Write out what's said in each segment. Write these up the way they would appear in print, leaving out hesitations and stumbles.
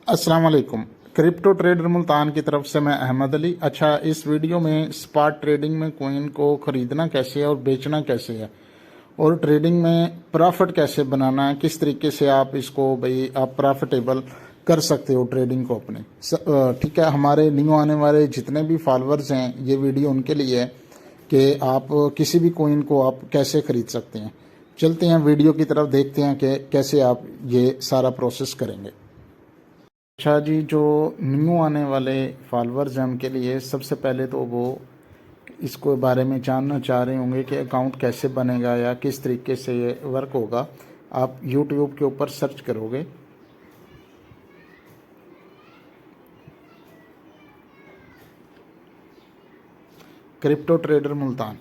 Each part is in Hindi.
अस्सलाम वालेकुम। क्रिप्टो ट्रेडर मुल्तान की तरफ से मैं अहमद अली। अच्छा, इस वीडियो में स्पॉट ट्रेडिंग में कोइन को ख़रीदना कैसे है और बेचना कैसे है और ट्रेडिंग में प्रॉफिट कैसे बनाना है, किस तरीके से आप इसको भाई आप प्रॉफिटेबल कर सकते हो ट्रेडिंग को अपने। ठीक है, हमारे न्यू आने वाले जितने भी फॉलोअर्स हैं ये वीडियो उनके लिए है कि आप किसी भी कोइन को आप कैसे ख़रीद सकते हैं। चलते हैं वीडियो की तरफ, देखते हैं कि कैसे आप ये सारा प्रोसेस करेंगे। अच्छा जी, जो न्यू आने वाले फॉलोअर्स हैं उनके लिए सबसे पहले तो वो इसको बारे में जानना चाह रहे होंगे कि अकाउंट कैसे बनेगा या किस तरीके से ये वर्क होगा। आप यूट्यूब के ऊपर सर्च करोगे, क्रिप्टो ट्रेडर मुल्तान।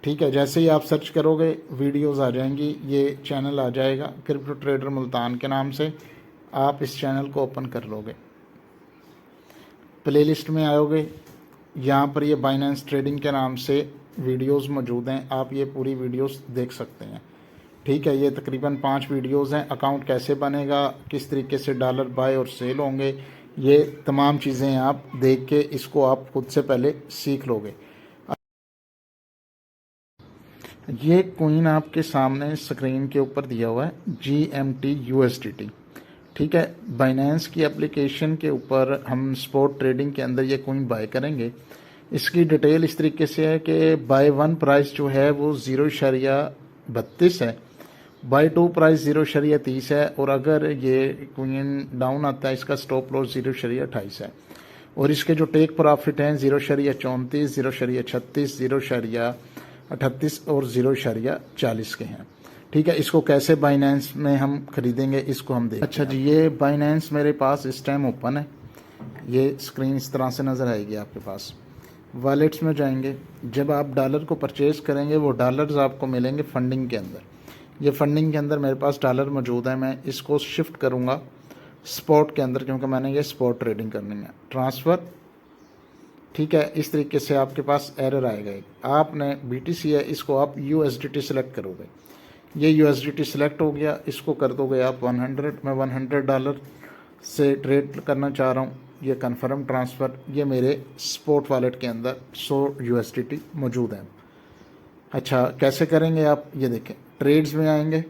ठीक है, जैसे ही आप सर्च करोगे वीडियोस आ जाएंगी, ये चैनल आ जाएगा क्रिप्टो ट्रेडर मुल्तान के नाम से। आप इस चैनल को ओपन कर लोगे, प्लेलिस्ट में आओगे, यहाँ पर ये बाइनेंस ट्रेडिंग के नाम से वीडियोस मौजूद हैं। आप ये पूरी वीडियोस देख सकते हैं। ठीक है, ये तकरीबन 5 वीडियोस हैं। अकाउंट कैसे बनेगा, किस तरीके से डॉलर बाय और सेल होंगे, ये तमाम चीज़ें आप देख के इसको आप खुद से पहले सीख लोगे। ये कोइन आपके सामने स्क्रीन के ऊपर दिया हुआ है, GMT USDT। ठीक है, बाइनेंस की एप्लीकेशन के ऊपर हम स्पॉट ट्रेडिंग के अंदर ये कोइन बाय करेंगे। इसकी डिटेल इस तरीके से है कि बाय 1 प्राइस जो है वो 0.32 है, बाय 2 प्राइस 0.30 है, और अगर ये कोइन डाउन आता है इसका स्टॉप लॉस 0.28 है। और इसके जो टेक प्रॉफिट हैं 0.34, 0.36, 0.38 और 0.40 के हैं। ठीक है, इसको कैसे बाइनेंस में हम खरीदेंगे इसको हम देखें। अच्छा जी, ये बाइनेंस मेरे पास इस टाइम ओपन है। ये स्क्रीन इस तरह से नज़र आएगी आपके पास। वॉलेट्स में जाएंगे, जब आप डॉलर को परचेज़ करेंगे वो डॉलर्स आपको मिलेंगे फंडिंग के अंदर। ये फंडिंग के अंदर मेरे पास डॉलर मौजूद है। मैं इसको शिफ्ट करूँगा स्पॉट के अंदर क्योंकि मैंने ये स्पॉट ट्रेडिंग करनी है। ट्रांसफ़र, ठीक है, इस तरीके से आपके पास एरर आएगा। आपने BTC है, इसको आप USDT सेलेक्ट करोगे। ये USDT सेलेक्ट हो गया, इसको कर दोगे आप 100। मैं $100 से ट्रेड करना चाह रहा हूँ। ये कन्फर्म ट्रांसफ़र, ये मेरे स्पॉट वॉलेट के अंदर 100 USDT मौजूद है। अच्छा, कैसे करेंगे आप ये देखें। ट्रेड्स में आएंगे,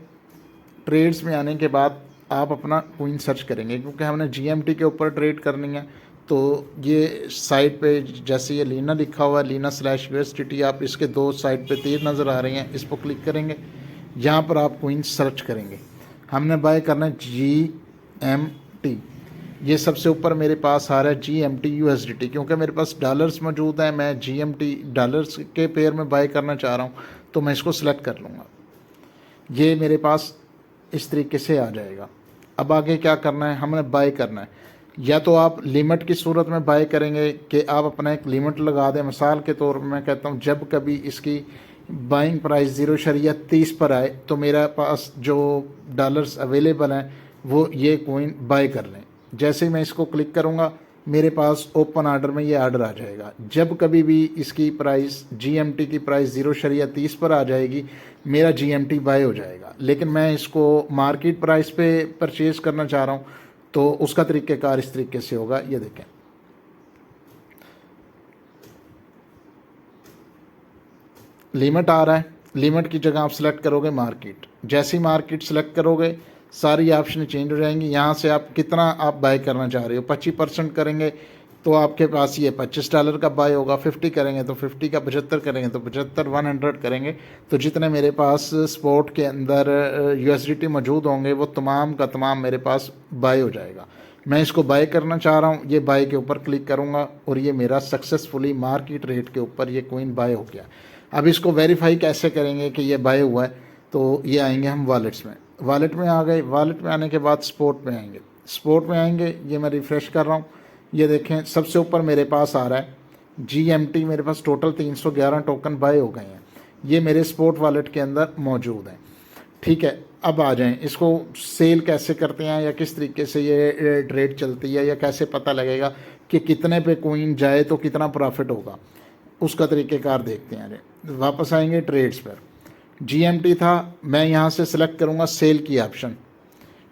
ट्रेड्स में आने के बाद आप अपना कोइन सर्च करेंगे क्योंकि हमने GMT के ऊपर ट्रेड करनी है। तो ये साइड पे जैसे ये लीना लिखा हुआ है, लीना/USDT, आप इसके 2 साइड पे तीर नज़र आ रहे हैं, इस पर क्लिक करेंगे। यहाँ पर आप कोइन सर्च करेंगे। हमने बाय करना है GMT। ये सबसे ऊपर मेरे पास आ रहा है GMT USDT, क्योंकि मेरे पास डॉलर्स मौजूद हैं। मैं GMT डॉलर्स के पेयर में बाय करना चाह रहा हूँ, तो मैं इसको सिलेक्ट कर लूँगा। ये मेरे पास इस तरीके से आ जाएगा। अब आगे क्या करना है, हमने बाय करना है। या तो आप लिमिट की सूरत में बाय करेंगे कि आप अपना एक लिमिट लगा दें। मिसाल के तौर पर मैं कहता हूँ जब कभी इसकी बाइंग प्राइस 0.30 पर आए तो मेरा पास जो डॉलर्स अवेलेबल हैं वो ये कोइन बाय कर लें। जैसे ही मैं इसको क्लिक करूँगा मेरे पास ओपन ऑर्डर में ये ऑर्डर आ जाएगा। जब कभी भी इसकी प्राइस GMT की प्राइस 0.30 पर आ जाएगी मेरा GMT बाय हो जाएगा। लेकिन मैं इसको मार्केट प्राइस पे परचेज़ करना चाह रहा हूँ तो उसका तरीक़ेकार इस तरीके से होगा। ये देखें, लिमिट आ रहा है, लिमिट की जगह आप सेलेक्ट करोगे मार्केट। जैसे ही मार्केट सेलेक्ट करोगे सारी ऑप्शन चेंज हो जाएंगी। यहाँ से आप कितना आप बाय करना चाह रहे हो। 25% करेंगे तो आपके पास ये $25 का बाय होगा। 50 करेंगे तो 50 का, 75 करेंगे तो 75, 100 करेंगे तो जितने मेरे पास स्पॉट के अंदर USDT मौजूद होंगे वो तमाम का तमाम मेरे पास बाय हो जाएगा। मैं इसको बाय करना चाह रहा हूँ, ये बाय के ऊपर क्लिक करूँगा और ये मेरा सक्सेसफुली मार्केट रेट के ऊपर ये कोइन बाय हो गया। अब इसको वेरीफाई कैसे करेंगे कि ये बाय हुआ है, तो ये आएंगे हम वॉलेट्स में। वॉलेट में आ गए, वॉलेट में आने के बाद स्पॉट में आएंगे। स्पॉट में आएंगे, ये मैं रिफ़्रेश कर रहा हूँ। ये देखें सबसे ऊपर मेरे पास आ रहा है GMT। मेरे पास टोटल 311 टोकन बाय हो गए हैं, ये मेरे स्पॉट वॉलेट के अंदर मौजूद हैं। ठीक है, अब आ जाएं इसको सेल कैसे करते हैं या किस तरीके से ये ट्रेड चलती है या कैसे पता लगेगा कि कितने पे कोइन जाए तो कितना प्रॉफिट होगा, उसका तरीक़ेकार देखते हैं। वापस आएंगे ट्रेड्स पर। GMT था, मैं यहाँ से सिलेक्ट करूँगा सेल की ऑप्शन।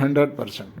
100%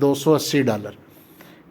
$280۔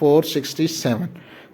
467۔